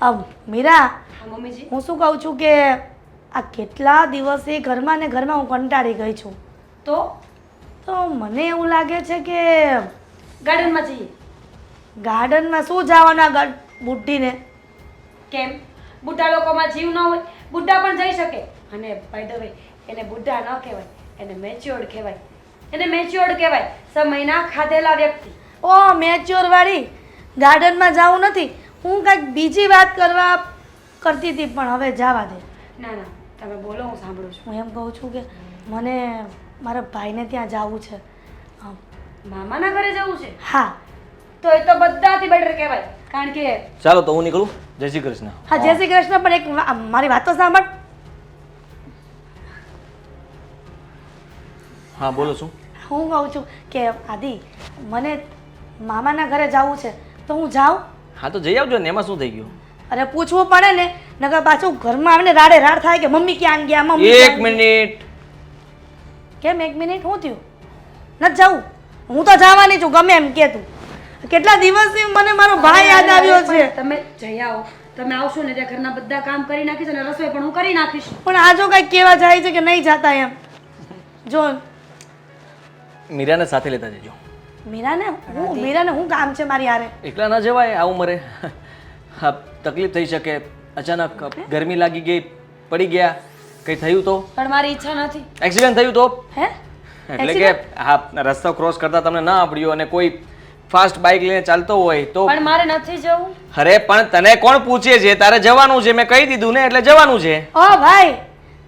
મીરા, હા મમ્મીજી. હું શું કહું છું કે આ કેટલા દિવસથી ઘરમાં ને ઘરમાં હું કંટાળી ગઈ છું. તો મને એવું લાગે છે કે ગાર્ડનમાં જઈએ. ગાર્ડનમાં શું જવાના બુઢીને? કેમ? બુઢા લોકોમાં જીવ ન હોય? બુઢા પણ જઈ શકે. અને બાય ધ વે, એને બુઢા ન કહેવાય, એને મેચ્યોર્ડ કહેવાય. એને મેચ્યોર્ડ કહેવાય, સમયના ખાધેલા વ્યક્તિ. ઓ મેચ્યોર વાળી, ગાર્ડનમાં જવું નથી. હું કંઈક બીજી વાત કરતી હતી, પણ હવે જવા દે. ના ના, તમે બોલો, હું સાંભળું છું. હું એમ કહું છું કે મને મારા ભાઈને ત્યાં જવું છે. મામાના ઘરે જવું છે? હા. તો એ તો બધાથી બેટર કહેવાય, કારણ કે ચાલો તો હું નીકળું. જય શ્રી કૃષ્ણ. હા, જય શ્રી કૃષ્ણ. પણ એક મારી વાત તો સાંભળ. હા બોલો છું. હું કહું છું કે આદિ, મને મામાના ઘરે જવું છે, તો હું જાઉં? હા તો જઈ આવજો ને, એમાં શું થઈ ગયું? અરે પૂછવું પડે ને, નકર પાછું ઘરમાં આવીને રાડે રાડ થાય કે મમ્મી ક્યાં ગયા, મમ્મી એક ક્યાં ગયા? મિનિટ. કેમ 1 મિનિટ? શું થયું? નથી જવું? હું તો જવાની છું, ગમે એમ કે તું. કેટલા દિવસથી મને મારો ભાઈ યાદ આવ્યો છે. તમે જઈ આવો. તમે આવશો ને ત્યાં ઘરના બધા કામ કરી નાખીશ અને રસોઈ પણ હું કરી નાખીશ. પણ આ જો કઈ કેવા જાય છે કે નહીં જાતા એમ. જો મીરાને સાથે લેતા જજો. મીરાને હું કામ છે મારી હારે? એકલા ન જવાય આ ઉંમરે. હા તકલીફ થઈ શકે, અચાનક ગરમી લાગી ગઈ, પડી ગયા, કંઈ થયું તો? પણ મારી ઈચ્છા નથી. એક્સિડન્ટ થયું તો? હે? એટલે કે હા રસ્તો ક્રોસ કરતા તમને ના આવડ્યું અને કોઈ ફાસ્ટ બાઇક લઈને ચાલતો હોય તો? પણ મારે નથી જવું. અરે પણ તને કોણ પૂછે છે? તારે જવાનું છે, મેં કહી દીધું ને, એટલે જવાનું છે. ઓ ભાઈ,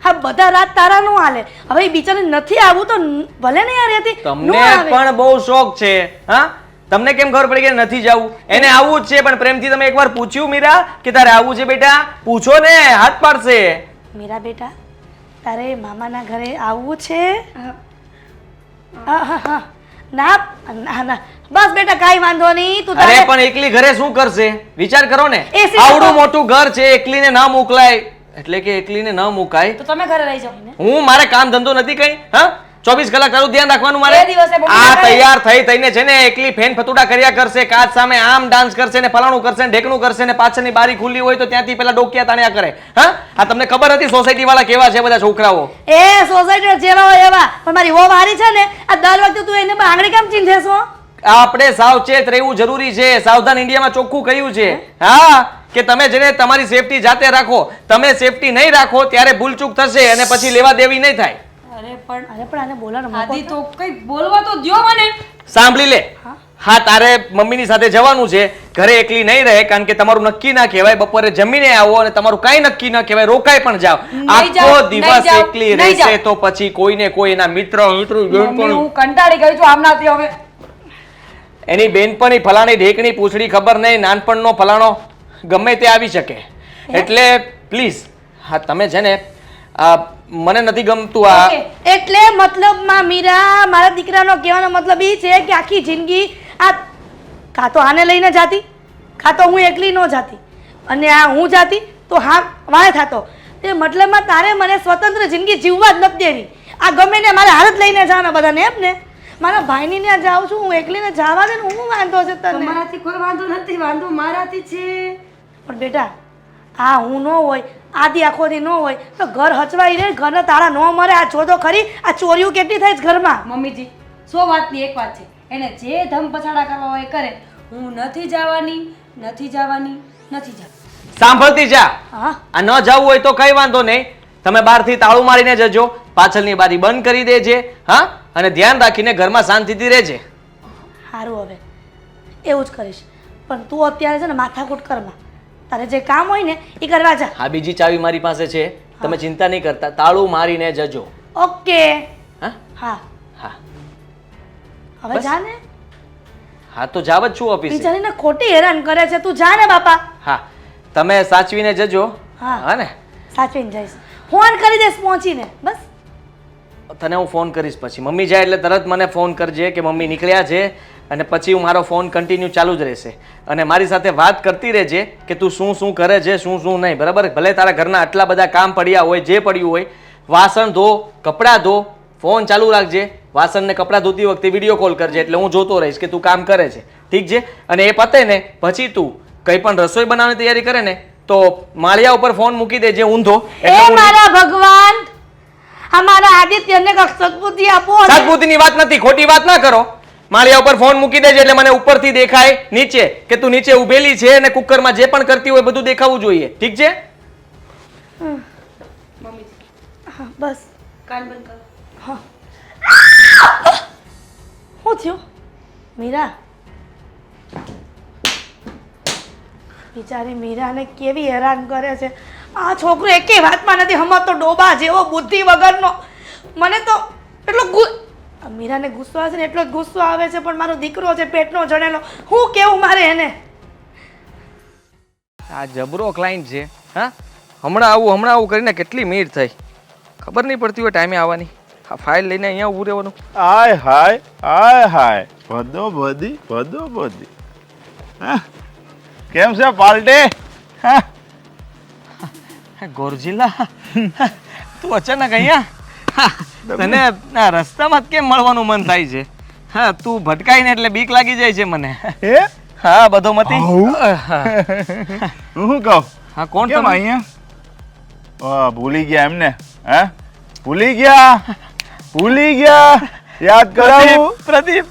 હા બધા રાત તારા નો હાલે. હવે એ બિચારી નથી આવું તો ભલે ને યાર હતી. તમને પણ બહુ શોખ છે. હા તમને કેમ ખબર પડી કે નથી જવું? એને આવવું જ છે, પણ પ્રેમથી તમે એકવાર પૂછ્યું મીરા કે તારે આવવું છે બેટા? પૂછો ને, હાથ પાડશે. મીરા બેટા, તારે મામાના ઘરે આવવું છે? ના ના, બસ બેટા કાઈ વાંધો નહીં. તું અરે પણ એકલી ઘરે શું કરશે? વિચાર કરો ને, AC આવડું મોટું ઘર છે, એકલીને ન મોકલાય. એટલે કે એકલીને ન મુકાય. તો તમે ઘરે રહી જાઓ. હું મારે કામ ધંધો નથી કઈ? હા 24 કલાક તારું ધ્યાન રાખવાનું મારે. બે દિવસે મમ્મી આ ઘરે. તૈયાર થઈને છે ને એકલી ફેન ફતુડા કર્યા કરશે, કાચ સામે આમ ડાન્સ કરશે ને ફલાણું કરશે ને ઢેકણું કરશે ને પાછળની બારી ખુલ્લી હોય તો ત્યાંથી પેલા ડોકિયા તાણ્યા કરે. હા આ તમને ખબર હતી સોસાયટી વાળા કેવા છે બધા છોકરાઓ? એ સોસાયટી જેવા હોય એવા, પણ મારી વો વારી છે ને, આ દર વખતે તું એને આંગળી કેમ ચીંધે છો? આપણે સાવચેત રહેવું જરૂરી છે. સાવધાન ઇન્ડિયામાં ચોખ્ખું કહ્યું છે. હા કે તમે જેને તમારી સેફટી જાતે રાખો. તમે સેફટી નહીં રાખો ત્યારે ભૂલચૂક થશે અને પછી લેવા દેવી નહીં થાય. અરે પણ આને બોલાનો મોકો આદિ તો કઈ બોલવા તો દ્યો મને. સાંભળી લે. હા તારે મમ્મીની સાથે જવાનું છે. ઘરે એકલી નહીં રહે, કારણ કે તમારું નક્કી ના કહેવાય. બપોરે જમીને આવો અને તમારું કાંઈ નક્કી ના કહેવાય, રોકાઈ પણ જાઓ. આખો દિવસ એકલી રહેશે તો પછી કોઈને કોઈ એના મિત્ર હું કંટાળી ગઈ છું આમનાથી હવે. એની બેનપણી ફલાણી ઢેકણી પૂછડી ખબર નહીં, નાનપણનો ફલાણો ગમે તે આવી શકે. એટલે પ્લીઝ હા તમે છે ને મને નથી ગમતું આ. એટલે મતલબમાં મીરા, મારા દીકરાનો કહેવાનો મતલબ એ છે કે આખી જિંદગી આ કાં તો આને લઈને જાતી, કાં તો હું એકલી ન જાતી, અને આ હું જાતી તો હા વાય થતો. એ મતલબમાં તારે મને સ્વતંત્ર જિંદગી જીવવા જ નથી દેવી. આ ગમે ને મારે હાલત લઈને જવાના બધાને એમ ને. મારા ભાઈની ત્યાં જાઉં છું, હું એકલીને જવા દે ને, હું વાંધો છે તને? તમારાથી કોઈ વાંધો નથી, વાંધો મારાથી છે. પણ બેટા આ હું ન હોય, આદિ આખો દી ન હોય તો ઘર હચવાઈ રહે, ઘરના તાળા ન મરે. આ જો તો ખરી, આ ચોરીઓ કેટલી થાય છે ઘરમાં. મમ્મીજી 100 વાતની એક વાત છે, એને જે ધમ પછાડા કરવા હોય કરે. હું નથી જવાની, નથી જવાની, નથી જવાની. સાંભળતી જા. હા આ ન જવું હોય તો કઈ વાંધો નહીં. તમે બહારથી તાળું મારીને જજો, પાછળની બારી બંધ કરી દેજે. હા અને ધ્યાન રાખીને ઘરમાં શાંતિથી રહેજે. સારું, હવે એવું જ કરીશ. પણ તું અત્યારે છે ને માથાકૂટ કરમાં, તારે જે કામ હોય ને એ કરવા જા. હા બીજી ચાવી મારી પાસે છે, તમે ચિંતા નહીં કરતા. તાળું મારીને જજો. ઓકે. હા હા હા હવે બસ. જા ને. હા તો જાવ જ છું ઓફિસે. બિચારીને ખોટી હેરાન કરે છે. તું જા ને બાપા. હા તમે સાચવીને જજો. હા. હા ને સાચવીને જઈશ. ફોન કરી દઈશ પહોંચીને. બસ તને હું ફોન કરીશ પછી. મમ્મી જાય એટલે તરત મને ફોન કરજે કે મમ્મી નીકળ્યા છે, અને પછી હું મારો ફોન કન્ટિન્યુ ચાલુ જ રહેશે. અને મારી સાથે વાત કરતી રહેજે કે તું શું શું કરે છે, શું શું નહીં. બરાબર? ભલે તારા ઘરના આટલા બધા કામ પડ્યા હોય, જે પડ્યું હોય, વાસણ ધો, કપડાં ધો, ફોન ચાલુ રાખજે. વાસણ ને કપડાં ધોતી વખતે વિડીયો કોલ કરજે, એટલે હું જોતો રહીશ કે તું કામ કરે છે. ઠીક છે? અને એ પતે ને પછી તું કંઈ પણ રસોઈ બનાવવાની તૈયારી કરે ને તો માળિયા ઉપર ફોન મૂકી દેજે ઊંધો એ એટલે હું- મારા ભગવાન અમારા આદિત્યને કંઈક સદબુદ્ધિ આપો અને- સદબુદ્ધિની વાત નથી, ખોટી વાત ના કરો. માળિયા ઉપર ફોન મૂકી દેજે એટલે મને ઉપરથી દેખાય નીચે કે તું નીચે ઊભેલી છે અને કુકરમાં જે પણ કરતી હોય બધું દેખાવું જોઈએ. ઠીક છે? મમ્મી હા, બસ કાન બંધ કરો. હા શું થયું મીરા? બિચારી મીરાને કેવી હેરાન કરે છે આ છોકરો. એકેય વાતમાં નથી હમતો, ડોબા જેવો, બુદ્ધિ વગરનો. મને તો એટલો મીરાને ગુસ્સો આવે છે ને એટલો જ ગુસ્સો આવે છે, પણ મારો દીકરો છે પેટનો જણેલો, હું કેવું મારે એને? આ જબરો ક્લાયન્ટ છે. હા, હમણાં આવું કરીને કેટલી મિનિટ થઈ ખબર નહીં પડતી હોય ટાઈમે આવવાની. આ ફાઇલ લઈને અહીંયા ઊભું રહેવાનું. હાય હાય હાય હાય બધો બધી હા કેમ છે પાલટે? હા ગોરજીલા તું અચાનક અહીંયા તને આ રસ્તામાં જ કેમ મળવાનું મન થાય છે? હા, તું ભટકાય ને એટલે બીક લાગી જાય છે મને. હે હા, બધો મતી. આવું? હા, હું શું કહું? હા, કોણ કેમ તમે? અહીંયા? વાહ, ભૂલી ગયા એમને? હે ભૂલી ગયા યાદ કરાવું? પ્રદીપ.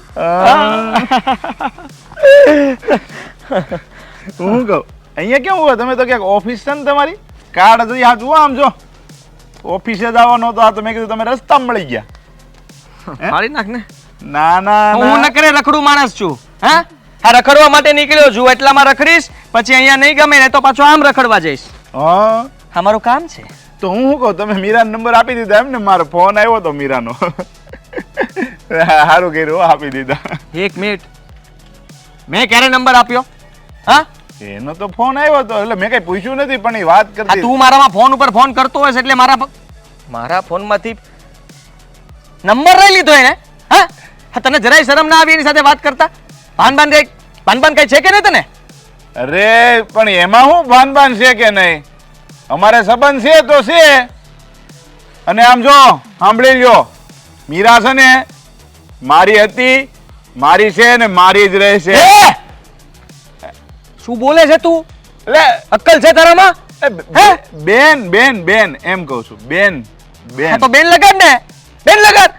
હું કહું અહીંયા કેમ હોય? તમે તો ક્યાંક ઓફિસ છે ને તમારી? કાર્ડ હતી હા જુઓ આમ જો ઓફિસે જ આવવાનો હતો. આ તો મેં કીધું તમે રસ્તામાં મળી ગયા. ફાડી નાખ ને. ના ના હું ના. નકરે રખડું માણસ છું. હા, આ રખડવા માટે નીકળ્યો છું એટલામાં રખડીશ, પછી અહીંયા નહીં ગમે ને તો પાછો આમ રખડવા જઈશ. હા આ મારું કામ છે. તો હું શું કહું તમે મીરાનો નંબર આપી દીધા એમ ને? મારો ફોન આવ્યો તો મીરાનો. સારું કર્યું હો, આપી દીધા. એક મિનિટ, મેં ક્યારે નંબર આપ્યો? હા, એનો તો ફોન આવ્યો તો એટલે મેં કઈ પૂછ્યું નથી, પણ એ વાત આ કરતી. તું મારામાં ફોન ઉપર ફોન કરતો હોય એટલે મારા ફોનમાંથી નંબર લઈ લીધો એને? હા, હા, તને જરાય શરમ ના આવી એની સાથે વાત કરતા? ભાન કઈ છે કે નહીં તને? અરે પણ એમાં શું ભાન છે કે નહીં? અમારે સંબંધ છે તો છે. અને આમ જો સાંભળી લ્યો, મીરા છે ને મારી હતી, મારી છે ને મારી જ રહેશે. એ! શું બોલે છે તું? એટલે અક્કલ છે તારામાં? હે? બેન એમ કહું છું. બેન હા, તો બેન લગાડ ને, બેન લગાડ.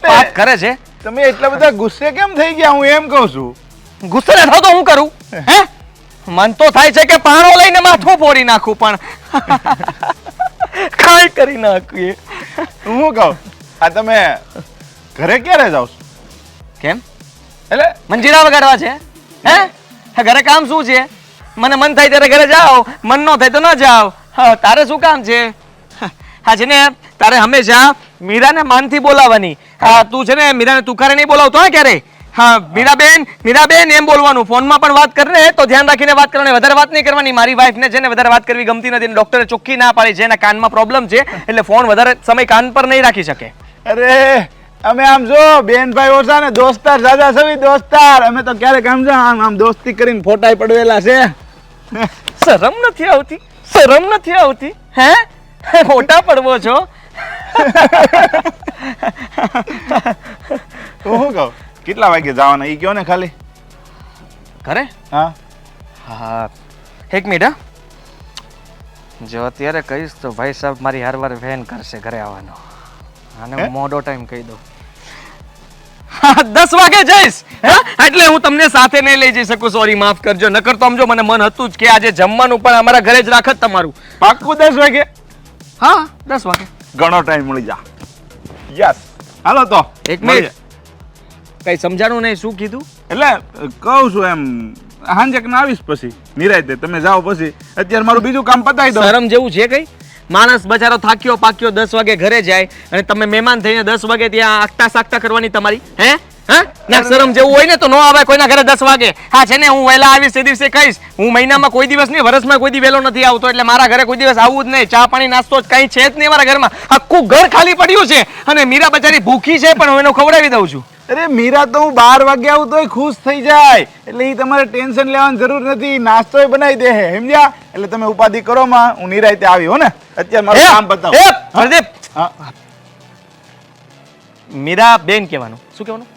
વાત કરે છે. તમે એટલા બધા ગુસ્સે કેમ થઈ ગયા? હું એમ કહું છું. ગુસ્સે ન થાવ તો હું કરું? હે, મન તો થાય છે કે પાણો લઈને માથું ફોડી નાખું, પણ કાંઈ કરી નાખીએ. હું કહું આ તમે ઘરે ક્યારે જાવ છો? કેમ એટલે મંજીરા વગાડવા છે? હે, ઘરે કામ શું છે? મને મન થાય ત્યારે ઘરે જાઓ, મન ન થાય તો ન જાઓ. હા, તારે શું કામ છે? હા, છે ને તારે હંમેશા મીરાને માનથી બોલાવવાની. હા, તું છે ને મીરાને તુકારે નહીં બોલાવતો હા ક્યારે? હા, મીરાબેન એમ બોલવાનું. ફોનમાં પણ વાત કરે તો ધ્યાન રાખીને વાત કરવાની, વધારે વાત નહીં કરવાની. મારી વાઈફને છે ને વધારે વાત કરવી ગમતી નથી. ડોક્ટરે ચોખ્ખી ના પાડી છે, એના કાનમાં પ્રોબ્લેમ છે એટલે ફોન વધારે સમય કાન પર નહીં રાખી શકે. અરે અમે આમ જો બેન ભાઈ ઓછા ને દોસ્તાર સાજા સવી દોસ્તાર. અમે તો ક્યારેક આમ જો આમ દોસ્તી કરીને ફોટાય પડવેલા છે. શરમ નથી આવતી? શરમ નથી આવતી? હે, ફોટા પડવો છો? તો હું કહું કેટલા વાગે જવાના એ કયો ને ખાલી. ઘરે? હા હા, એક મિનિટ. હા, જો અત્યારે કહીશ તો ભાઈ સાહેબ મારી હારવાર વેન કરશે ઘરે આવવાનો. અને હું મોડો ટાઈમ કહી દઉં. હા, 10 વાગે જઈશ. હા, એટલે હું તમને સાથે નહીં લઈ જઈ શકું. સોરી, માફ કરજો. નકર તો સમજો મને મન હતું જ કે આજે જમવાનું પણ અમારા ઘરે જ રાખત તમારું. પાક્કું 10 વાગે? હા, 10 વાગે. ઘણો ટાઈમ મળી જા. યસ હાલો તો એક મિનિટ, કઈ સમજાણું નહીં. શું કીધું? એટલે કહું છું એમ સાંજે કે આવીશ પછી નિરાયતે તમે જાઓ પછી. અત્યારે મારું બીજું કામ પતાવી દો. શરમ જેવું છે કઈ? માણસ બચારો થાક્યો પાક્યો 10 વાગે ઘરે જાય અને તમે મહેમાન થઈને 10 વાગે ત્યાં આગતા સાકતા કરવાની તમારી? હે, હા, ના શરમ જેવું હોય ને તો ન આવે કોઈના ઘરે 10 વાગે. હા, છે ને હું વહેલા આવીશ તે દિવસે કહીશ. હું મહિનામાં કોઈ દિવસ નહીં, વર્ષમાં કોઈ દી વહેલો નથી આવતો, એટલે મારા ઘરે કોઈ દિવસ આવવું જ નહીં. ચા પાણી નાસ્તો જ કંઈ છે જ નહીં મારા ઘરમાં. આખું ઘર ખાલી પડ્યું છે અને મીરા બચારી ભૂખી છે પણ હું એને ખવડાવી દઉં છું. અરે મીરા તો હું 12 વાગે આવું તોય ખુશ થઈ જાય. એટલે એ તમારે ટેન્શન લેવાની જરૂર નથી. નાસ્તોય બનાવી દે સમજ્યા? એટલે તમે ઉપાધિ કરો માં. હું નિરાયતે આવી હો ને. અત્યારે મારું કામ બતાવો. પ્રદીપ, હા મીરા બેન કહેવાનું. શું કહેવાનું?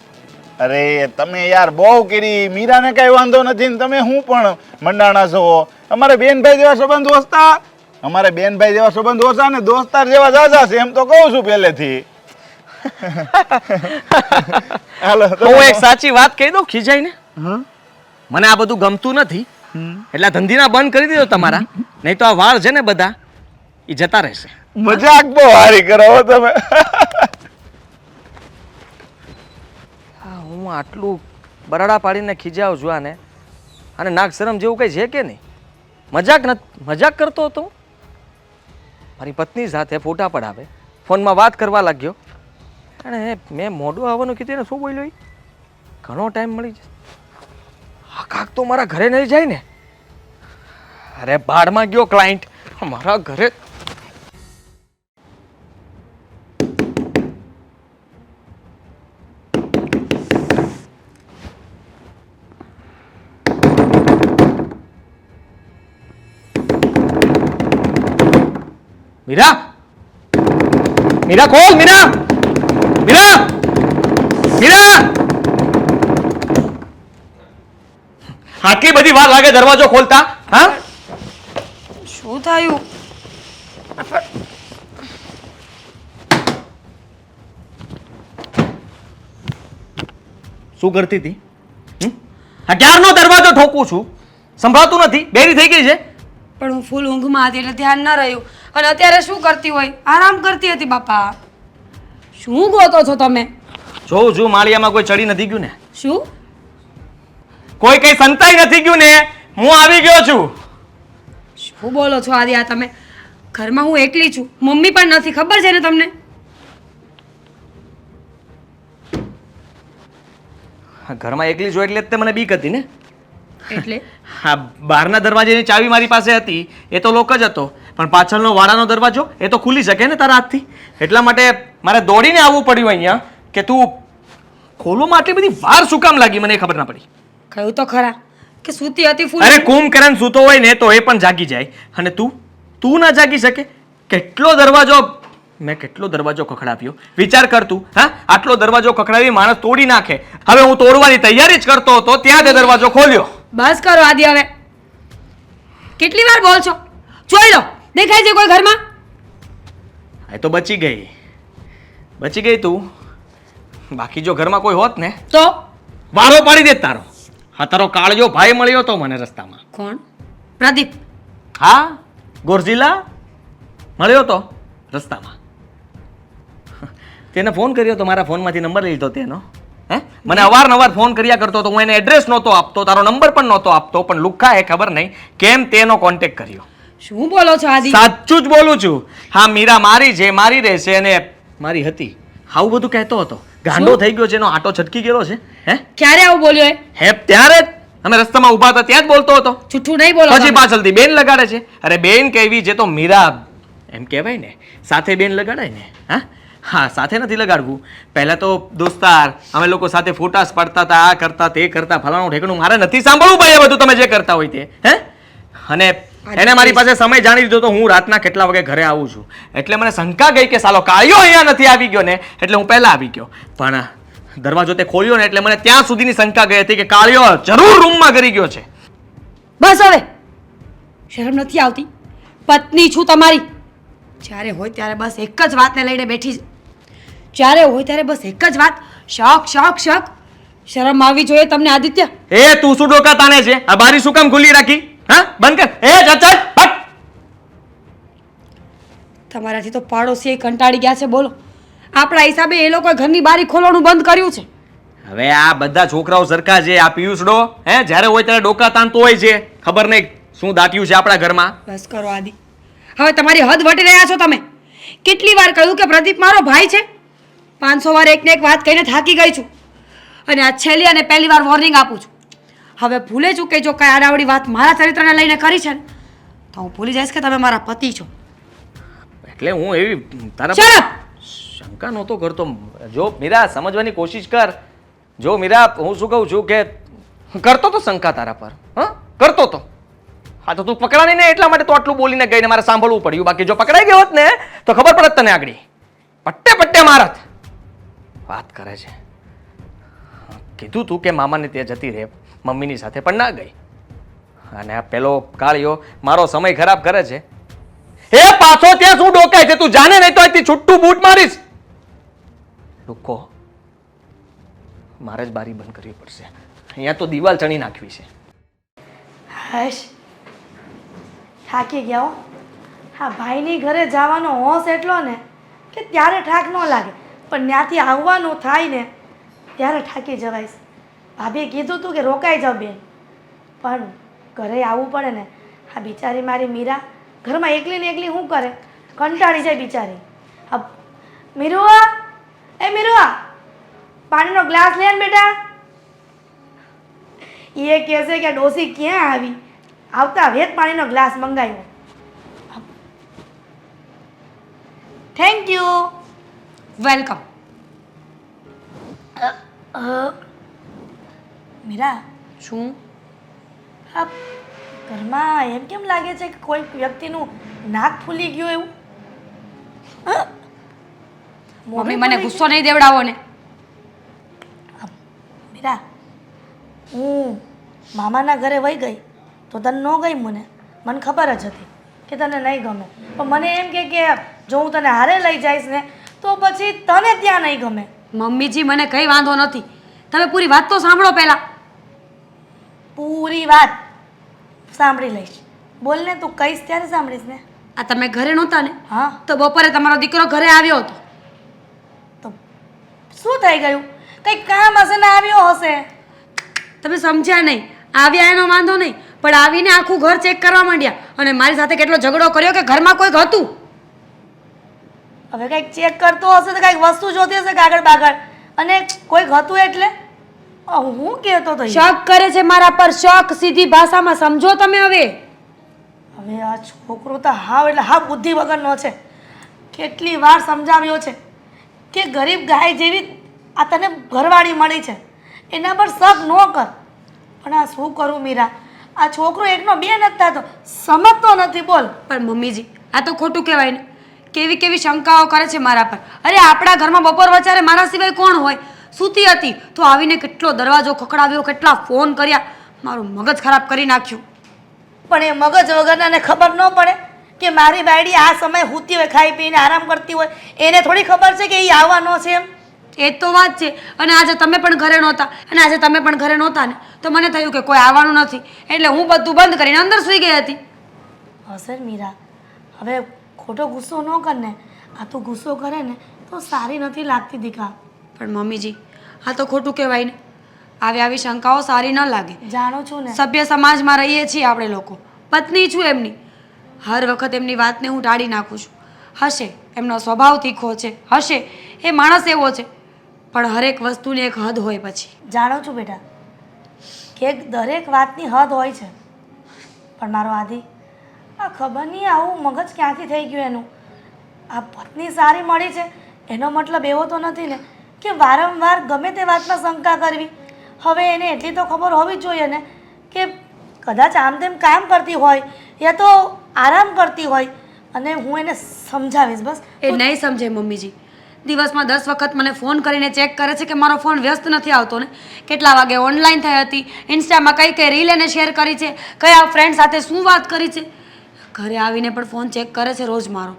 અરે તમે યાર બહુ કરી, મીરાને કઈ વાંધો નથી ને તમે હું પણ મંડાણા છો. અમારે બેનભાઈ જેવા સંબંધ ઓછતા, અમારે બેનભાઈ જેવા સંબંધ ઓછા ને દોસ્તાર જેવા જાજા છે એમ તો કહું છું પહેલેથી. હાલો હું એક સાચી વાત કહી દઉં ખીજાઈને. મને આ બધું ગમતું નથી એટલે ધંધીના બંધ કરી દીધો તમારા, નહીં તો આ વાળ છે ને બધા એ જતા રહેશે. મજાક બહુ હારી કરો હો તમે. હા, હું આટલું બરાડા પાડીને ખીજાવ છું આને, અને નાક શરમ જેવું કંઈ છે કે નહીં? મજાક કરતો હતો હું. મારી પત્ની સાથે ફોટા પડાવે, ફોનમાં વાત કરવા લાગ્યો, અને મેં મોઢું આવવાનું કીધું ને શું બોલ્યો? ઘણો ટાઈમ મળી જશે. આ કાક તો મારા ઘરે નહીં જાય ને. અરે ભાડમાં ગયો ક્લાયન્ટ મારા ઘરે. મીરા, મીરા ખોલ, મીરા, મીરા, મીરા. આટલી બધી વાર લાગે દરવાજો ખોલતા? હા, શું થયું? શું કરતી હતી? આ ક્યારનો દરવાજો ઠોકું છું, સંભળાતું નથી? બેરી થઈ ગઈ છે? પણ હું ફૂલ ઊંઘમાં હતી એટલે ધ્યાન ન રહ્યું. અને અત્યારે શું કરતી હોય? આરામ કરતી હતી બાપા. શું ગોતો છો તમે? જોઉં છું માળિયામાં કોઈ ચડી નથી ગયું ને? શું? કોઈ કઈ સંતાઈ નથી ગયું ને? હું આવી ગયો છું. શું બોલો છો આદિ? આ તમે ઘરમાં હું એકલી છું, મમ્મી પણ નથી, ખબર છે ને તમને? ઘરમાં એકલી જો એટલે જ તે મને બીક હતી ને. એટલે હા, બહારના દરવાજાની ચાવી મારી પાસે હતી એ તો લોક જ હતો, પણ પાછળનો વાડાનો દરવાજો એ તો ખુલી શકે ને તારા હાથથી. એટલા માટે મારે દોડીને આવવું પડ્યું અહીંયા કે તું ખોલવામાં આટલી બધી વાર શું કામ લાગી મને ખબર ના પડી. કહ્યું તો ખરા કે સૂતી હતી ફૂલ. અરે કુંભકરણ સૂતો હોય ને તો એ પણ જાગી જાય, અને તું ના જાગી શકે? મેં કેટલો દરવાજો ખખડાવ્યો, વિચાર કર તું. હા, આટલો દરવાજો ખખડાવી માણસ તોડી નાખે. હવે હું તોડવાની તૈયારી જ કરતો હતો ત્યાં તે દરવાજો ખોલ્યો. બસ કરો આદિ હવે. કેટલી વાર બોલ છો? જોઈ લો, દેખાય છે કોઈ ઘરમાં? એ તો બચી ગઈ તું. બાકી જો ઘરમાં કોઈ હોત ને તો વારો પાડી દે તારો. હા, તારો કાળજો ભાઈ મળ્યો તો મને રસ્તામાં. કોણ? પ્રદીપ? હા, ગોરજીલા મળ્યો તો રસ્તામાં. તેને ફોન કર્યો તો, મારા ફોનમાંથી નંબર લીધો તેનો. મને અવારનવાર ફોન કર્યા કરતો હતો, હું એને એડ્રેસ નહોતો આપતો, તારો નંબર પણ નહોતો આપતો, પણ લુખ્ખા એ ખબર નહીં કેમ તેનો કોન્ટેક્ટ કર્યો. શું બોલો છો આદિ? સાચું જ બોલું છું. હા, મીરા મારી છે, મારી રહેશે અને મારી હતી. આવું બધું કહેતો હતો. ગાંડો થઈ ગયો છે, એનો આટો છટકી ગયેલો છે. ક્યારે આવું બોલ્યો? હે, ત્યારે જ અમે રસ્તામાં ઊભા હતા ત્યાં જ બોલતો હતો. જૂઠું નહીં બોલો. પછી પાછળથી બેન લગાડે છે. અરે બેન કેવી છે તો મીરા એમ કહેવાય ને, સાથે બેન લગાડાય ને. હા, સાથે નથી લગાડવું. પહેલા તો દોસ્તાર, અમે લોકો સાથે ફોટાસ પાડતા હતા, આ કરતા તે કરતા, ફલાણું ઠેકણું. મારે નથી સાંભળવું ભાઈ એ બધું તમે જે કરતા હોય તે. અને એને મારી પાસે સમય જાણી દીધો તો હું રાતના કેટલા વાગે ઘરે આવું છું, એટલે મને શંકા ગઈ કે સાલો કાળિયો અહીંયા નથી આવી ગયો ને, એટલે હું પહેલા આવી ગયો. પણ દરવાજો તે ખોલ્યો ને એટલે મને ત્યાં સુધીની શંકા ગઈ હતી કે કાળિયો જરૂર રૂમમાં કરી ગયો છે. બસ હવે, શરમ નથી આવતી? પત્ની છું તમારી. જ્યારે હોય ત્યારે બસ એક જ વાતને લઈને બેઠી છે. જ્યારે હોય ત્યારે બસ એક જ વાત, શક શક શક. શરમ આવવી જોઈએ તમને આદિત્ય. એ તું શું ડોકા તાને છે? આ બારી શું કામ ખુલ્લી રાખી? હા, બંધ કર. એ ચાચા હટ. તમારાથી તો પાડોશી કંટાળી ગયા છે. બોલો, આપણા હિસાબે એ લોકોએ ઘરની બારી ખોલવાનું બંધ કર્યું છે. હવે આ બધા છોકરાઓ સરખા છે. આ પિયુષડો જ્યારે હોય ત્યારે ડોકા તાણતો હોય છે. ખબર નહીં શું દાટ્યું છે આપણા ઘરમાં. બસ કરો આદિ, હવે તમારી હદ વટી રહ્યા છો તમે. કેટલી વાર કહ્યું કે પ્રદીપ મારો ભાઈ છે? 500 વાર એકને એક વાત કહીને થાકી ગઈ છું, અને આ છેલ્લી અને પહેલી વાર વોર્નિંગ આપું છું. હવે ભૂલે છું કે જો કઈ આડાવડી વાત મારા ચરિત્રને લઈને કરી છે ને તો હું ભૂલી જઈશ કે તમે મારા પતિ છો. એટલે હું એવી તારા Shut up! શંકા નહોતો કરતો. જો મીરા સમજવાની કોશિશ કર. જો મીરા, હું શું કહું છું કે કરતો તો શંકા તારા પર. કરતો તો. હા, તો તું પકડાણી ને એટલા માટે તો આટલું બોલીને ગઈને મારે સાંભળવું પડ્યું. બાકી જો પકડાઈ ગયો હોત ને તો ખબર પડત તને આગળ. પટ્ટે પટ્ટે મારત. વાત કરે છે. કીધું તું કે મામાને ત્યાં જતી રહે મમ્મીની સાથે, પણ ના ગઈ. અને આ પેલો કાળિયો મારો સમય ખરાબ કરે છે. એ પાછો ત્યાં શું ડોકાય છે? તું જાને નહીં તો અહીંથી છૂટું બૂટ મારીશ. રૂકો, મારે જ બારી બંધ કરવી પડશે. અહીંયા તો દિવાલ ચણી નાખવી છે. હશ, થાકી ગયા હો. હા, ભાઈની ઘરે જવાનો હોશ એટલો ને કે ત્યારે થાક ન લાગે, પણ ત્યાંથી આવવાનું થાય ને ત્યારે થાકી જવાઈશ. ભાભીએ કીધું તું કે રોકાઈ જાવ બેન, પણ ઘરે આવવું પડે ને. હા, બિચારી મારી મીરા ઘરમાં એકલી ને એકલી શું કરે, કંટાળી જાય બિચારી. હા, મીરુઆ, એ મીરુઆ, પાણીનો ગ્લાસ લે ને બેટા. એ કહેશે કે ડોસી ક્યાં આવી, આવતા વેત પાણીનો ગ્લાસ મંગાવ્યો. Thank you. વેલકમ. મીરા, શું? આ ઘરમાં એમ કેમ લાગે છે કે કોઈ વ્યક્તિનું નાક ફૂલી ગયું એવું? મમ્મી, મને ગુસ્સો નહીં દેવડાવો ને. મીરા, હું મામાના ઘરે વહી ગઈ તો તને ન ગઈ. મને ખબર જ હતી કે તને નહીં ગમે, પણ મને એમ કે જો હું તને હારે લઈ જઈશ ને તો પછી તને ત્યાં નહીં ગમે. મમ્મીજી, મને કંઈ વાંધો નથી. તમે પૂરી વાત તો સાંભળો પહેલા. પૂરી વાત સાંભળી લઈશ. બોલ ને, તું કહીશ ત્યારે સાંભળીશ ને. આ તમે ઘરે નહોતા ને, હા, તો બપોરે તમારો દીકરો ઘરે આવ્યો હતો. તો શું થઈ ગયું? કંઈક કામ હશે ને આવ્યો હશે. તમે સમજ્યા નહીં. આવ્યા એનો વાંધો નહીં, પણ આવીને આખું ઘર ચેક કરવા માંડ્યા અને મારી સાથે કેટલો ઝઘડો કર્યો કે ઘરમાં કોઈક હતું. હવે કંઈક ચેક કરતો હશે તો કંઈક વસ્તુ જોતી હશે કાગળ બાગળ, અને કોઈક હતું એટલે હું કહેતો તો. શક કરે છે મારા પર, શક. સીધી ભાષામાં સમજો તમે. હવે આ છોકરો તો હાવ એટલે હાવ બુદ્ધિ વગરનો છે. કેટલી વાર સમજાવ્યો છે કે ગરીબ ગાય જેવી આ તને ઘરવાળી મળી છે, એના પર શક ન કર. પણ આ શું કરું મીરા, આ છોકરો એકનો બે નથી થતો, સમજતો નથી. બોલ. પણ મમ્મીજી, આ તો ખોટું કહેવાય ને. કેવી કેવી શંકાઓ કરે છે મારા પર. અરે, આપણા ઘરમાં બપોર વચારે મારા સિવાય કોણ હોય? સૂતી હતી તો આવીને કેટલો દરવાજો ખખડાવ્યો, કેટલા ફોન કર્યા, મારું મગજ ખરાબ કરી નાખ્યું. પણ એ મગજ વગરનાને ખબર ન પડે કે મારી બાયડી આ સમય સૂતી હોય, ખાઈ પીને આરામ કરતી હોય, એને થોડી ખબર છે કે એ આવવાનો છે એમ? એ તો વાત છે. અને આજે તમે પણ ઘરે નહોતા, અને આજે તમે પણ ઘરે નહોતા ને, તો મને થયું કે કોઈ આવવાનું નથી, એટલે હું બધું બંધ કરીને અંદર સૂઈ ગઈ હતી. હશે મીરા, હવે ખોટો ગુસ્સો ન કર ને. આ તું ગુસ્સો કરે ને તો સારી નથી લાગતી દીકરા. પણ મમ્મીજી, આ તો ખોટું કહેવાય ને. આવી શંકાઓ સારી ન લાગે. જાણું છું ને, સભ્ય સમાજમાં રહીએ છીએ આપણે લોકો. પત્ની છું એમની. હર વખત એમની વાતને હું ટાળી નાખું છું. હશે એમનો સ્વભાવ તીખો છે, હશે એ માણસ એવો છે, પણ હરેક વસ્તુની એક હદ હોય. પછી જાણું છું બેટા કે દરેક વાતની હદ હોય છે, પણ મારો આદિ આ ખબર નહીં આવું મગજ ક્યાંથી થઈ ગયું એનું. આ પત્ની સારી મળી છે એનો મતલબ એવો તો નથી ને કે વારંવાર ગમે તે વાતમાં શંકા કરવી. હવે એને એટલી તો ખબર હોવી જ જોઈએ ને કે કદાચ આમ તેમ કામ કરતી હોય યા તો આરામ કરતી હોય, અને હું એને સમજાવીશ. બસ એ નહીં સમજે મમ્મીજી. દિવસમાં 10 વખત મને ફોન કરીને ચેક કરે છે કે મારો ફોન વ્યસ્ત નથી આવતો ને, કેટલા વાગે ઓનલાઈન થઈ હતી, ઇન્સ્ટામાં કઈ કઈ રીલ એને શેર કરી છે, કયા ફ્રેન્ડ સાથે શું વાત કરી છે. ઘરે આવીને પણ ફોન ચેક કરે છે રોજ મારો.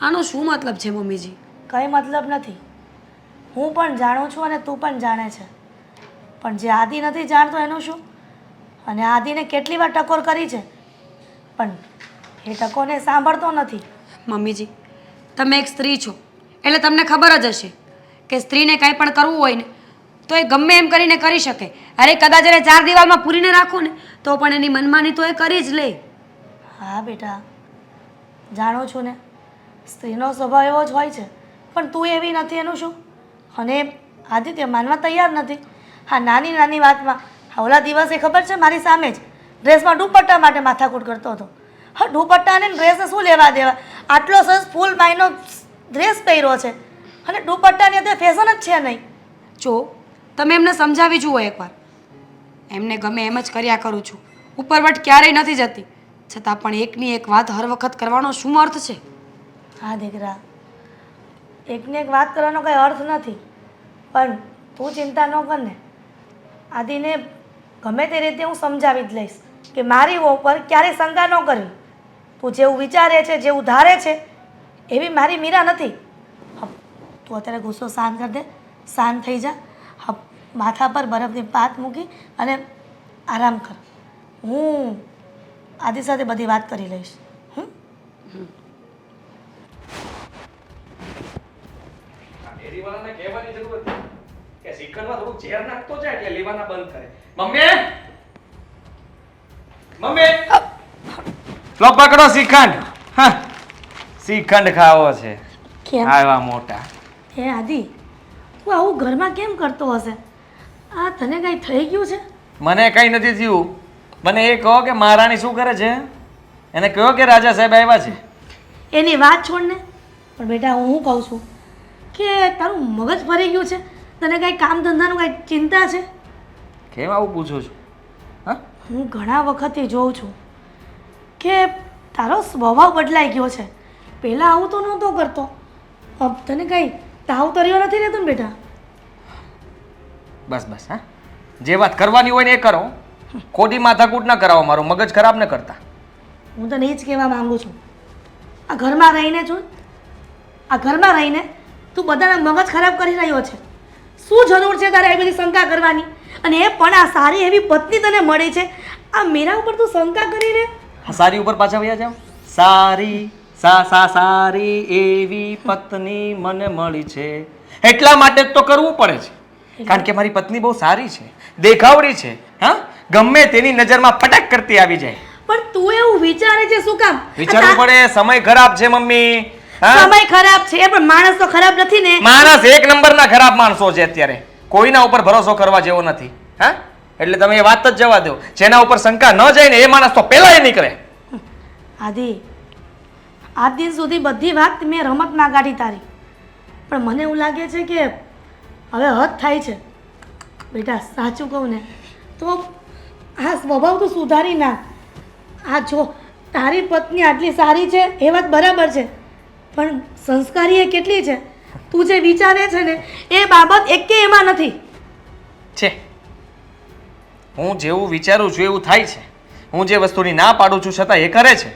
આનો શું મતલબ છે મમ્મીજી? કંઈ મતલબ નથી. હું પણ જાણું છું અને તું પણ જાણે છે, પણ જે આદિ નથી જાણતો એનું શું? અને આદિને કેટલી વાર ટકોર કરી છે, પણ એ ટકોરને સાંભળતો નથી. મમ્મીજી, તમે એક સ્ત્રી છો એટલે તમને ખબર જ હશે કે સ્ત્રીને કંઈ પણ કરવું હોય ને તો એ ગમે એમ કરીને કરી શકે. અરે, કદાચ એને 4 દિવાલમાં પૂરીને રાખો ને તો પણ એની મનમાની તો એ કરી જ લે. હા બેટા, જાણું છું ને, સ્ત્રીનો સ્વભાવ એવો જ હોય છે, પણ તું એવી નથી એનું શું? અને આદિત્ય માનવા તૈયાર નથી. હા, નાની નાની વાતમાં ઓલા દિવસે ખબર છે મારી સામે જ ડ્રેસમાં દુપટ્ટા માટે માથાકૂટ કરતો હતો. હા, દુપટ્ટાને ડ્રેસને શું લેવા દેવા? આટલો સરસ ફૂલ માયનો ડ્રેસ પહેર્યો છે અને દુપટ્ટાની અત્યારે ફેશન જ છે નહીં. જો તમે એમને સમજાવી જુઓ એકવાર. એમને ગમે એમ જ કર્યા કરું છું, ઉપરવટ ક્યારેય નથી જતી, છતાં પણ એકની એક વાત હર વખત કરવાનો શું અર્થ છે? હા દીકરા, એકને એક વાત કરવાનો કંઈ અર્થ નથી, પણ તું ચિંતા ન કર ને. આદિને ગમે તે રીતે હું સમજાવી જ લઈશ કે મારી વહુ પર ક્યારેય શંકા ન કરવી. તું જેવું વિચારે છે, જેવું ધારે છે એવી મારી મીરા નથી. હા, તું અત્યારે ગુસ્સો શાંત કરી દે, શાંત થઈ જા. હા, માથા પર બરફની પાત મૂકી અને આરામ કર. હું આદિ સાથે બધી વાત કરી લઈશ. ડેરીવાળાને કહેવાની જરૂર હતી કે શ્રીખંડમાં થોડું ઝેર નાખતો જાય એટલે લેવાના બંધ કરે. મમ્મી લો પકડો શ્રીખંડ. હા, શ્રીખંડ ખાવો છે. કેમ આવા મોટા. હે આદિ, તું આવું ઘરમાં કેમ કરતો હશે? આ તને કંઈ થઈ ગયું છે? મને કઈ નથી થયું. મને એ કહો કે મહારાણી શું કરે છે? એને કહો કે રાજા સાહેબ આવ્યા છે. એની વાત છોડ ને. પણ બેટા હું શું કહું છું કે તારું મગજ ફરી ગયું છે? તને કાંઈ કામ ધંધાનું કાંઈ ચિંતા છે? કેમ આવું પૂછો છો? હા, હું ઘણા વખતથી જોઉં છું કે તારો સ્વભાવ બદલાઈ ગયો છે. પહેલાં આવું તો નહોતો કરતો. તને કાંઈ તાવ તર્યો નથી રહેતો ને બેટા? બસ બસ. હા, જે વાત કરવાની હોય ને એ કરો. ખોટી માથાકૂટ ના કરાવો, મારું મગજ ખરાબ ન કરતા. હું તને એ જ કહેવા માંગુ છું. આ ઘરમાં રહીને છું, આ ઘરમાં રહીને તું બધાના મગજ ખરાબ કરી રહ્યો છે. શું જરૂર છે તારે આવી બધી શંકા કરવાની? અને એ પણ આ સારી એવી પત્ની તને મળી છે, આ મીરા ઉપર તું શંકા કરીને સારી ઉપર પાછા વયા જાઓ. સારી એવી પત્ની મને મળી છે એટલા માટે જ તો કરવું પડે છે. કારણ કે મારી પત્ની બહુ સારી છે, દેખાવડી છે. હા, ગમે તેની નજરમાં ફટાક કરતી આવી જાય. પણ તું એવું વિચારે છે શું કામ? વિચારવું પડે. સમય ખરાબ છે મમ્મી. હા, સમય ખરાબ છે પણ માણસ તો ખરાબ નથી ને. માણસ એક નંબરના ખરાબ માણસો છે અત્યારે. કોઈના ઉપર ભરોસો કરવા જેવો નથી. હા, એટલે તમે એ વાત જ જવા દો. જેના ઉપર શંકા ન જાય ને એ માણસ તો પેલા એ નીકળે. આદિ, આજ દિન સુધી બધી વાત મેં રમતમાં કાઢી તારી, પણ મને એવું લાગે છે કે હવે હદ થાય છે. બેટા સાચું કહું ને તો આ સ્વભાવ તો સુધારી નાખ. આ જો તારી પત્ની આટલી સારી છે એ વાત બરાબર છે, પણ સંસ્કારી એ કેટલી છે? તું જે વિચારે છે ને એ બાબત એકે એમાં નથી છે. હું જેવું વિચારું છું એવું થાય છે. હું જે વસ્તુની ના પાડું છું છતાં એ કરે છે.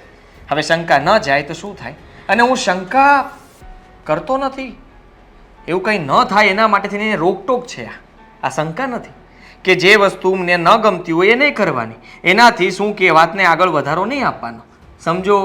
હવે શંકા ન જાય તો શું થાય? અને હું શંકા કરતો નથી. એવું કંઈ ન થાય એના માટેથી એને રોકટોક છે. આ શંકા નથી કે જે વસ્તુ મને ન ગમતી હોય એ નહીં કરવાની. એનાથી શું કે વાતને આગળ વધારો નહીં આપવાનો. સમજો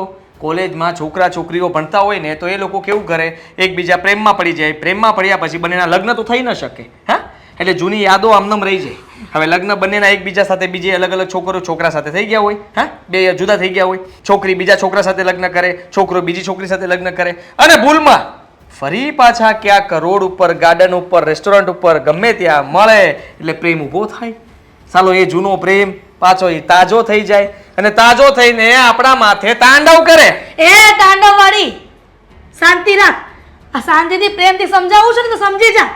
કોલેજમાં છોકરા છોકરીઓ ભણતા હોય ને તો એ લોકો કેવું કરે, એકબીજા પ્રેમમાં પડી જાય. પ્રેમમાં પડ્યા પછી બંનેના લગ્ન તો થઈ ન શકે. હા, એટલે જૂની યાદો આમનામ રહી જાય. હવે લગ્ન બંનેના એકબીજા સાથે બીજી અલગ અલગ છોકરો છોકરા સાથે થઈ ગયા હોય. હા, બે જુદા થઈ ગયા હોય. છોકરી બીજા છોકરા સાથે લગ્ન કરે, છોકરો બીજી છોકરી સાથે લગ્ન કરે અને ભૂલમાં ફરી પાછા ક્યાંક રોડ ઉપર, ગાર્ડન ઉપર, રેસ્ટોરન્ટ ઉપર ગમે ત્યાં મળે એટલે પ્રેમ ઊભો થાય. ચાલો એ જૂનો પ્રેમ પાછો એ તાજો થઈ જાય અને તાજો થઈને આપણા માથે તાંડવ કરે. એ તાંડવ વાળી શાંતિ રાખ. આ શાંતિથી પ્રેમથી સમજાવું છું ને તો સમજી જા,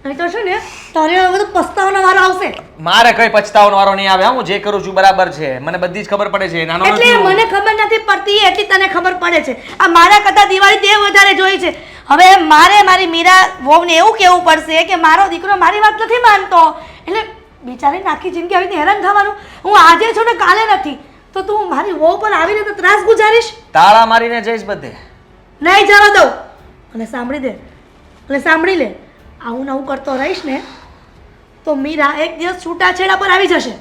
નહીં તો છે ને તારે હવે બધું પસ્તાવાનો વારો આવશે. મારે કઈ પછતાવાનો વારો નહીં આવે. હું જે કરું છું બરાબર છે, મને બધી જ ખબર પડે છે. નાનો એટલે નથી હું. મને ખબર નથી પડતી એટલી તને ખબર પડે છે. આ મારા કરતા દિવાળી તે વધારે જોઈ છે. હવે મારે મારી મીરા વહુને એવું કહેવું પડશે કે મારો દીકરો મારી વાત નથી માનતો, એટલે બિચારીને આખી જિંદગી આવી રીતે હેરાન થવાનું. હું આજે છું ને કાલે નથી, તો તું મારી વહુ પર આવી રીતે ત્રાસ ગુજારીશ? તાળા મારીને જઈશ બધે. નહીં જવા દઉં. અને સાંભળી દે, અને સાંભળી લે, આવું નવું કરતો રહીશ ને તો મીરા એક દિવસ છૂટાછેડા પર આવી જશે.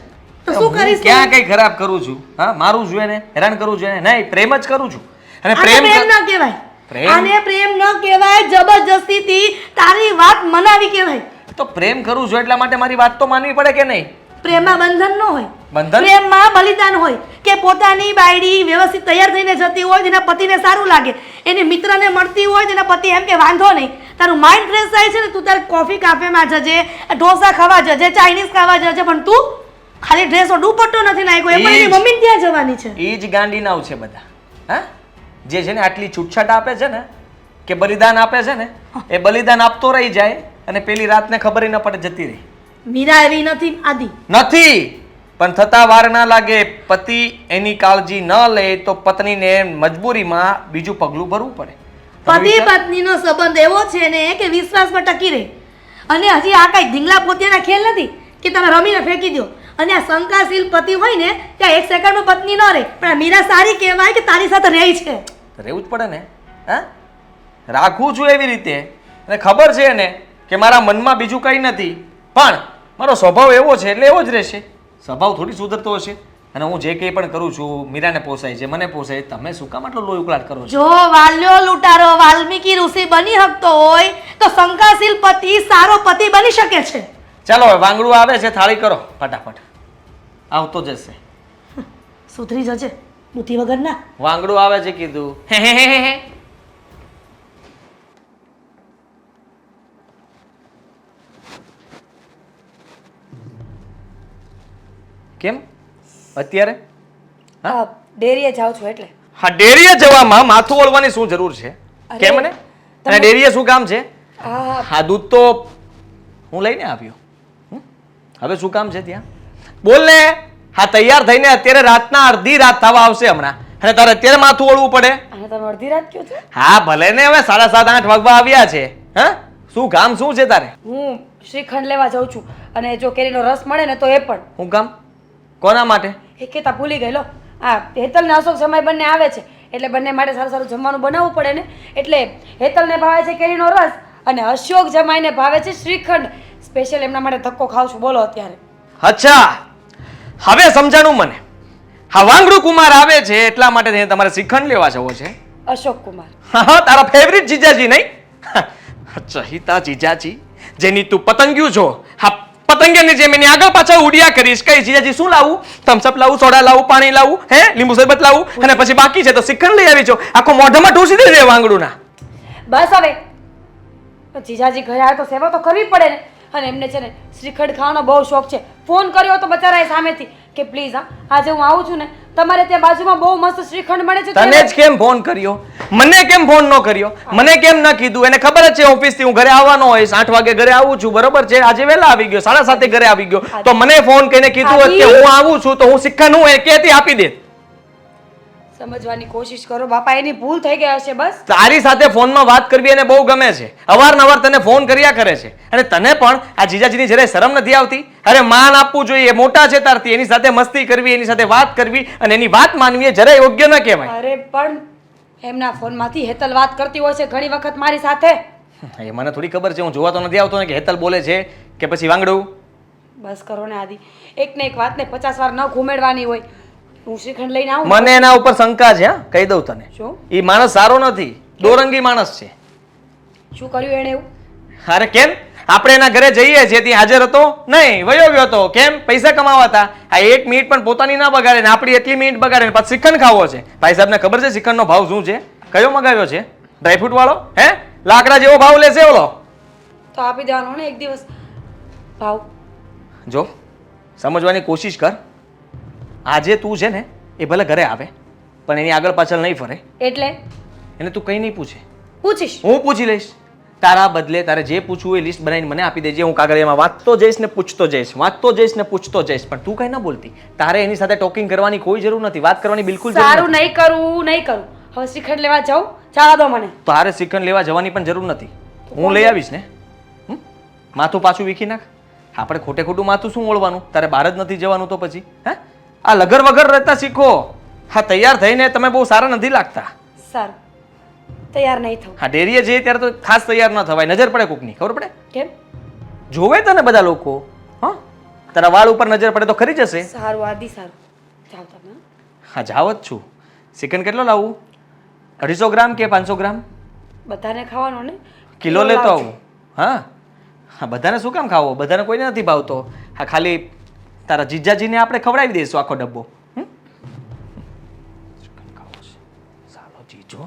તો શું કરીશ? ક્યાં કઈ ખરાબ કરું છું? હા, મારું જોઈએ ને, હેરાન કરું જોઈએ ને? નહીં, પ્રેમ જ કરું છું. અને આને પ્રેમ પ્રેમ ન કહેવાય. પ્રેમ? આને પ્રેમ ન કહેવાય. જબરજસ્તીથી તારી વાત મનાવી કહેવાય. તો પ્રેમ કરું છું એટલા માટે મારી વાત તો માનવી પડે કે નહીં? પ્રેમમાં બંધન ન હોય, બંધન? પ્રેમમાં બલિદાન હોય. કે પોતાની બાયડી વ્યવસ્થિત તૈયાર થઈને જતી હોય, જેના પતિને સારું લાગે, એની મિત્રને મળતી હોય, જેના પતિ એમ કે વાંધો નહીં, તારું માઇન્ડ ફ્રેશ થાય છે ને, તું તારે કોફી કાફેમાં જજે, ઢોસા ખાવા જજે, ચાઇનીઝ ખાવા જજે, પણ તું ખાલી ડ્રેસો દુપટ્ટો નથી નાખ્યો, એ પણ એની મમ્મીને ત્યાં જવાની છે. એ જ ગાંડીનાવ છે બધા. હા, જે છે ને આટલી છૂટછાટ આપે છે ને, કે બલિદાન આપે છે ને, એ બલિદાન આપતો રહી જાય અને પેલી રાતને ખબર ન પડે જતી રહી. મીરા એવી નથી આદિ. નથી, પણ થતા વાર ના લાગે. પતિ એની કાળજી ન લે તો પત્નીને મજબૂરીમાં બીજું પગલું ભરવું પડે. પતિ પત્નીનો સંબંધ એવો છે ને કે વિશ્વાસમાં ટકી રહે. અને હજી આ કઈ ધીંગલા પોતિયાના ખેલ નથી કે તમે રમીને ફેંકી દો. અને આ શંકાશીલ પતિ હોય ને ત્યાં એક સેકન્ડમાં પત્ની ન રહે, પણ આ મીરા સારી કહેવાય કે તારી સાથે રહી છે. રહેવું જ પડે ને. હા, રાખું છું એવી રીતે, અને ખબર છે એને કે મારા મનમાં બીજું કંઈ નથી, પણ મારો સ્વભાવ એવો છે એટલે એવો જ રહેશે. સ્વભાવ થોડી સુધરતો હશે. અને હું જે કંઈ પણ કરું છું મીરાને પોસાય છે, મને પોસાય. તમે શું કામ આટલો લોહી ઉકળાટ કરો છો? જો વાલ્યો લૂંટારો વાલ્મીકી ઋષિ બની શકતો હોય તો શંકાશીલ પતિ સારો પતિ બની શકે છે. ચાલો હવે વાંગડું આવે છે, થાળી કરો ફટાફટ. આવતો જશે. સુધરી જજે બુદ્ધિ વગરના. વાંગડું આવે છે કીધું. કેમ અત્યારે? ડેરીએ જાઉં છું એટલે. હા, ડેરીએ જવામાં માથું ઓળવાની શું જરૂર છે? અરે, કેમ ને? અને ડેરીએ શું કામ છે? હા હા, દૂધ તો હું લઈને આવ્યો. હવે શું કામ છે ત્યાં? બોલ ને. હા, તૈયાર થઈને અત્યારે રાતના અડધી રાત થવા આવશે હમણાં, અને તારે અત્યારે માથું ઓળવું પડે? અને તમે અડધી રાત કયો છો? હા ભલે ને, હવે 7:30 8 વાગવા આવ્યા છે. હા, શું કામ શું છે તારે? હું શ્રીખંડ લેવા જાઉં છું, અને જો કેરીનો રસ મળે ને તો એ પણ. શું કામ? કોના માટે? એ કહેતા ભૂલી ગયેલો. હા, હેતલ ને અશોક સમય બંને આવે છે એટલે બંને માટે સારું સારું જમવાનું બનાવવું પડે ને. એટલે હેતલને ભાવે છે કેરીનો રસ અને અશોક જમાઈને ભાવે છે શ્રીખંડ. સ્પેશિયલ એમના માટે ધક્કો ખાવ છું. બોલો અત્યારે. અચ્છા, હવે સમજાણું મને. હા, વાંગડુ કુમાર આવે છે એટલા માટે તમારે શ્રીખંડ લેવા જવો છે. અશોક કુમાર. હા, તારા ફેવરિટ જીજાજી નહીં? ચહિતા જીજાજી જેની તું પતંગિયું છો. હા, પતંગિયાની જેમ એની આગળ પાછળ ઉડ્યા કરીશ. કઈ જીજાજી શું લાવું? થમ્સઅપ લાવું, સોડા લાવું, પાણી લાવું, લીંબુ શરબત લાવું, અને પછી બાકી છે તો શ્રીખંડ લઈ આવી છો. આખો મોઢામાં ઢોસી દેજે વાંગડુના. બસ હવે જીજાજી ઘરે આવે તો સેવા તો કરવી પડે ને. અને એમને છે ને શ્રીખંડ ખાવાનો બહુ શોખ છે. ફોન કર્યો તો બચારાએ સામેથી કે પ્લીઝ હા આજે હું આવું છું ને તમારે ત્યાં બાજુમાં બહુ મસ્ત શ્રીખંડ મળે છે. તને જ કેમ ફોન કર્યો? મને કેમ ફોન ન કર્યો? મને કેમ ન કીધું? એને ખબર જ છે ઓફિસ થી હું ઘરે આવવાનો હોઈશ, 8 વાગે ઘરે આવું છું, બરોબર છે? આજે વહેલા આવી ગયો, 7:30 ઘરે આવી ગયો, તો મને ફોન કરીને કીધું હોત કે હું આવું છું તો હું શ્રીખંડ હું કેતી આપી દે. સમજવાની કોશિશ કરો બાપા, એની ભૂલ થઈ ગઈ હશે. બસ તારી સાથે ફોનમાં વાત કરવી એને બહુ ગમે છે. અવારનવાર તને ફોન કર્યા કરે છે. અને તને પણ આ જીજાજીની જરાય શરમ નથી આવતી? અરે માન આપવું જોઈએ, મોટા છે તારથી, એની સાથે મસ્તી કરવી, એની સાથે વાત કરવી અને એની વાત માનવી એ જરાય યોગ્ય ન કહેવાય. અરે પણ એમના ફોનમાંથી હેતલ વાત કરતી હોય છે ઘણી વખત મારી સાથે. એ મને થોડી ખબર છે, હું જોવા તો નથી આવતો ને કે હેતલ બોલે છે કે પછી વાંગડું. બસ કરો ને આદિ, એક ને એક વાતને 50 વાર ન ઘૂમેડવાની હોય. હું શ્રીખંડ લઈને આવું. મને એના ઉપર શંકા છે. હા, કહી દઉં તને. શું એ માણસ સારો નથી, દોરંગી માણસ છે. શું કર્યું એણે એવું? અરે કેમ? આપણે એના ઘરે જઈએ છીએ, ત્યાં હાજર હતો નહીં, વયો ગયો હતો. કેમ? પૈસા કમાવા હતા. આ 1 મિનિટ પણ પોતાની ના બગાડે ને આપણી એટલી મિનિટ બગાડે ને પાછું શ્રીખંડ ખાવો છે. ભાઈ સાહેબને ખબર છે શ્રીખંડનો ભાવ શું છે? કયો મગાવ્યો છે? ડ્રાયફ્રૂટ વાળો? લાકડા જેવો ભાવ લેશે ઓલો. તો આપી દેવાનો ને એક દિવસ ભાવ. જો સમજવાની કોશિશ કર. આજે તું છે ને એ ભલે ઘરે આવે પણ એની આગળ પાછળ નહીં ફરે. એટલે એને તું કંઈ નહીં પૂછે. પૂછીશ. હું પૂછી લઈશ. તારા બદલે તારે જે પૂછવું એ લિસ્ટ બનાવીને મને આપી દેજે. હું કાગળિયામાં વાંચતો જઈશ ને પૂછતો જઈશ, વાંચતો જઈશ ને પૂછતો જઈશ. પણ તું કઈ ના બોલતી. તારે એની સાથે ટોકિંગ કરવાની કોઈ જરૂર નથી, વાત કરવાની બિલકુલ જરૂર સારું, નથી. નહીં કરું નહીં કરું. હવે શ્રીખંડ લેવા જાઉં, ચાલા દો મને. તારે શ્રીખંડ લેવા જવાની પણ જરૂર નથી, હું લઈ આવીશ ને. માથું પાછું વીખી નાખ. આપણે ખોટે ખોટું માથું શું ઓળવાનું? તારે બહાર જ નથી જવાનું તો પછી આ લગર વગર રહેતા શીખો. હા, તૈયાર થઈને તમે બહુ સારા નથી લાગતા. સારું, તૈયાર નહીં થવું. હા, ડેરીએ જઈએ ત્યારે તો ખાસ તૈયાર ન થવાય, નજર પડે કોકની. ખબર પડે? કેમ? જોવે તને બધા લોકો. હા, તારા વાળ ઉપર નજર પડે તો ખરી જશે. સારું આદિ, સારું જાઓ તમે. હા, જાવ જ છું. શ્રીખંડ કેટલો લાવું? 250 ગ્રામ કે 500 ગ્રામ? બધાને ખાવાનો ને? કિલો લેતો આવું. હા હા, બધાને શું કામ ખાવો? બધાને કોઈને નથી ભાવતો. હા, ખાલી તારા જીજાજીને આપણે ખવડાવી દઈશું આખો ડબ્બો. સાલો જીજો.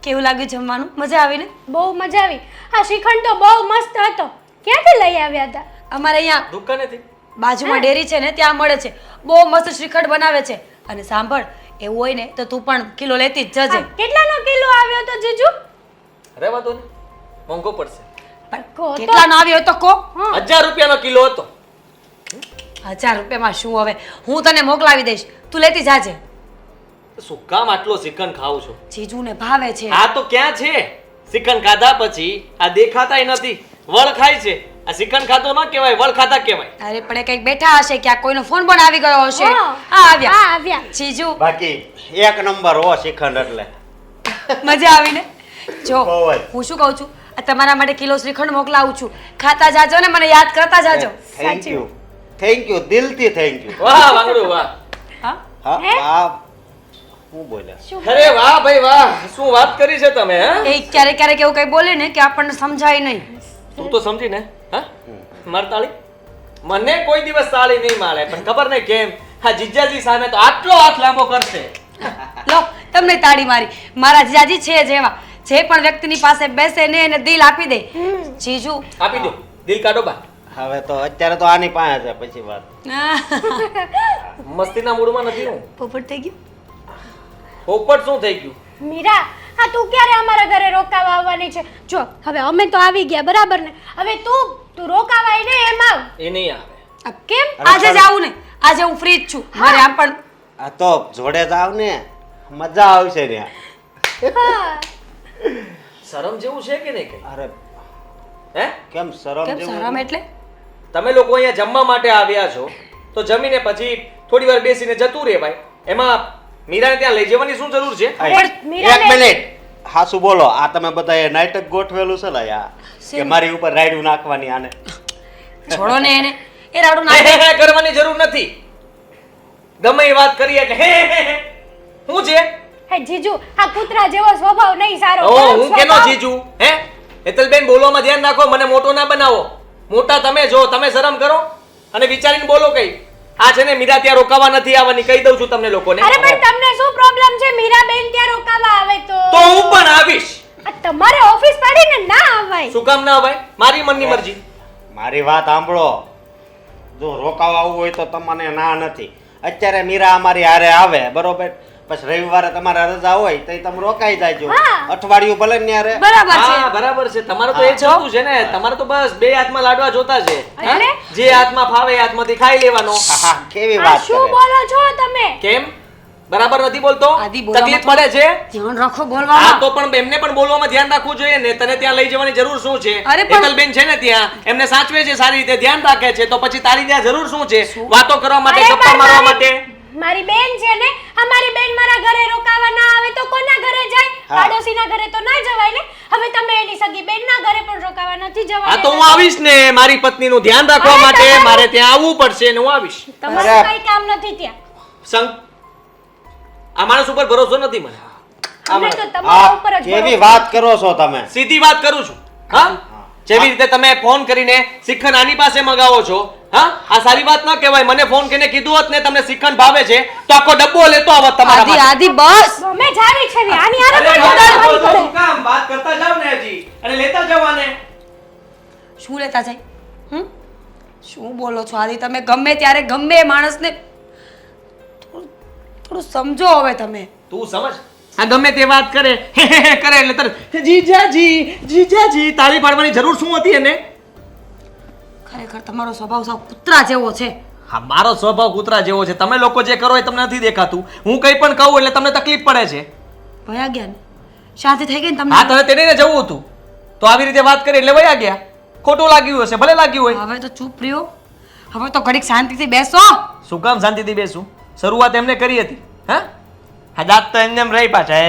કેવું લાગ્યું જમવાનું? મજા આવી ને? બહુ મજા આવી. હા, શ્રીખંડ તો બહુ મસ્ત હતો. ક્યાંથી લઈ આવ્યા હતા? અમારે અહીંયા દુકાનેથી બાજુમાં ડેરી છે ને ત્યાં મળે છે. બહુ મસ્ત શ્રીખંડ બનાવે છે. અને સાંભળ, એવું હોય ને તો તું પણ કિલો લેતી જ જજે. કેટલાનો કિલો આવ્યો તો જીજુ? રહેવા દો ને, મોંઘો પડશે. કહો તો. કેટલાનો આવ્યો તો કો? 1000 રૂપિયાનો કિલો હતો. 1000 રૂપિયામાં શું હવે? હું તને મોકલાવી દઈશ, તું લેતી જાજે. શું કામ આટલો શ્રીખંડ ખાવ છો? જીજુને ભાવે છે. આ તો ક્યાં છે? શ્રીખંડ ખાધા પછી આ દેખાતાય નથી, વળ ખાય છે. આ શ્રીખંડ ખાતો ન કહેવાય, વળ ખાતા કહેવાય. અરે પણ એ કંઈક બેઠા હશે, ક્યાંક કોઈનો ફોન પણ આવી ગયો હશે. હા. આ આવ્યા. હા આવ્યા. જીજુ બાકી એક નંબર હો શ્રીખંડ એટલે મજા આવીને. જો બહુ જ. હું શું કહું છું, આ તમારા માટે કિલો શ્રીખંડ મોકલાવું છું. ખાતા જાજો ને મને યાદ કરતા જાજો. થેન્ક યુ દિલથી થેન્ક યુ. વાહ વાંગડું વાહ. હા હા હે? આ હું બોલ્યા શું અરે વાહ ભાઈ વાહ, શું વાત કરી છે તમે. હા એ ક્યારેક ક્યારેક એવું કંઈ બોલે ને કે આપણને સમજાય નહીં. તું તો સમજી ને. હા માર તાળી મને કોઈ દિવસ તાળી નહીં મારે, પણ ખબર નહીં કેમ હા જીજાજી સામે તો આટલો હાથ લાંબો કરશે. લો તમને તાળી મારી. મારા જીજાજી છે જેવા, જે પણ વ્યક્તિની પાસે બેસે ને એને દિલ આપી દે. જીજુ આપી દો, દિલ કાઢો બા. હવે તો અત્યારે તો આની પાસે છે પછી વાત મસ્તીના મૂડમાં નથી હું. પોપટ થઈ ગયું. પોપટ શું થઈ ગયું? મીરા હા તું ક્યારે અમારા ઘરે રોકાવા આવવાની છે? જો હવે અમે તો આવી ગયા બરાબર ને, હવે તું રોકાવાય ને એમ આવ. એ નહીં આવે. આ કેમ? અરે આજે જ આવું ને, આજે હું ફ્રી જ છું. મારે આમ પણ આ તો જોડે જ આવ ને મજા આવશે ને હા શરમ જેવું છે કે નહીં કઈ? અરે હે કેમ શરમ કેમ જેવું? શરમ એટલે? તમે લોકો અહીંયા જમવા માટે આવ્યા છો તો જમીને પછી થોડી વાર બેસીને જતું રહેવાય. એમાં મીરાને ત્યાં લઈ જવાની શું જરૂર છે? એક મીરાને- મિનિટ હાસુ બોલો, આ તમે બધાએ નાટક ગોઠવેલું છે ને યા કે મારી ઉપર રાયડું નાખવાની આને છોડો ને એને. એ રાડું હે, નાખે. હે, હે કરવાની જરૂર નથી. ગમે એ વાત કરી એટલે હે, હે, હે. શું છે? હે જીજુ આ કૂતરા જેવો સ્વભાવ નહીં સારો. ઓ ખરાબ હું કેનો સ્વભાવ. જીજુ? હે હેતલબેન બોલવામાં ધ્યાન રાખો, મને મોટો ના બનાવો. મોટા તમે જો, તમે શરમ કરો અને વિચારીને બોલો કઈ. આ છે ને મીરા ત્યાં રોકાવા નથી આવવાની, કહી દઉં છું તમને લોકોને. અરે પણ તમને શું પ્રોબ્લેમ છે? મીરાબેન ત્યાં રોકાવા આવે તો તો હું પણ આવીશ. આ તમારે ઓફિસ પડીને ના આવાય. શું કામ ના ભાઈ? મારી મનની મરજી. મારી વાત સાંભળો, જો રોકાવા આવવું હોય તો તમને ના નથી. અત્યારે મીરા અમારી હારે આવે બરોબર, પછી રવિવારે તમારે રજા હોય તો તમે રોકાઈ જાજો. હા. અઠવાડિયું ભલે ને યારે બરાબર છે. હા બરાબર છે. તમારે તો એ જ હતું છે ને. તમારે તો બસ બે હાથમાં લાડવા જોતા છે. હા? એટલે? જે હાથમાં ફાવે એ હાથમાંથી ખાઈ લેવાનો. હા, કેવી આ વાત શું કરે બોલો છો તમે? કેમ બરાબર નથી બોલતો? આદિ બોલવામાં તકલીફ પડે છે? ધ્યાન રાખો હા બોલવામાં. તો પણ એમને પણ બોલવામાં ધ્યાન રાખવું જોઈએ ને. તને ત્યાં લઈ જવાની જરૂર શું છે? અરે પણ- હેતલબેન છે ને ત્યાં, એમને સાચવે છે, સારી રીતે ધ્યાન રાખે છે, તો પછી તારી ત્યાં જરૂર શું છે? વાતો કરવા માટે, અરે ગપ્પા પણ મારવા મારી- માટે. મારી બેન છે ને, અમારી બેન મારા ઘરે રોકાવા ના આવે તો કોના ઘરે જાય? હા. પાડોશીના ઘરે તો ના જવાય ને. હવે તમે એની સગી બેનના ઘરે પણ રોકાવા નથી જવાય. હા તો હું આવીશ ને, મારી પત્નીનું ધ્યાન રાખવા અરે માટે તમારું- મારે ત્યાં આવવું પડશે ને હું આવીશ. તમારું અરે. કઈ કામ નથી ત્યાં. સંગ આ માણસ ઉપર ભરોસો નથી મને. અમને તો તમારા ઉપર આ જ કેવી ભરોસો. વાત કરો છો તમે? સીધી વાત કરું છું. હા જેવી રીતે તમે ફોન કરીને શ્રીખંડ આની પાસે મગાવો છો, હા આ સારી વાત ન કહેવાય. મને ફોન કરીને કીધું હોત ને તમને શ્રીખંડ ભાવે છે તો આખો ડબ્બો લેતો આવત તમારા આદિ માટે. આદિ બસ. અમે જાણી છે ને, આની હારે અરે પણ બધા જોડાવાની બોલતો પડે. શું કામ? વાત કરતા જાવ ને હજી અને લેતા જવાને. શું લેતા જાય? શું બોલો છો આદિ તમે? ગમે ત્યારે ગમે એ માણસને થોડું સમજો હવે તમે. તું સમજ. આ ગમે તે વાત કરે હે હે હે કરે એટલે તરત જીજાજી જીજાજી તાળી પાડવાની જરૂર શું હતી એને? ખરેખર તમારો સ્વભાવ સાવ કૂતરા જેવો છે. હા મારો સ્વભાવ કૂતરા જેવો છે. તમે લોકો જે કરો એ તમને નથી દેખાતું. હું કંઈ પણ કહું એટલે તમને તકલીફ પડે છે. ભયા ગયા ને? શાંતિ થઈ ગઈ ને હા તમને? તને તેને જવું હતું તો આવી રીતે વાત કરી એટલે વયા ગયા. ખોટું લાગ્યું હશે, ભલે લાગ્યું હોય. હવે તો ચૂપ રહ્યો. હવે તો ઘડીક શાંતિથી બેસો. શું કામ શાંતિથી બેસું? શરૂઆત એમને કરી હતી. હા દાંત તો એમને એમ રહી પાછા.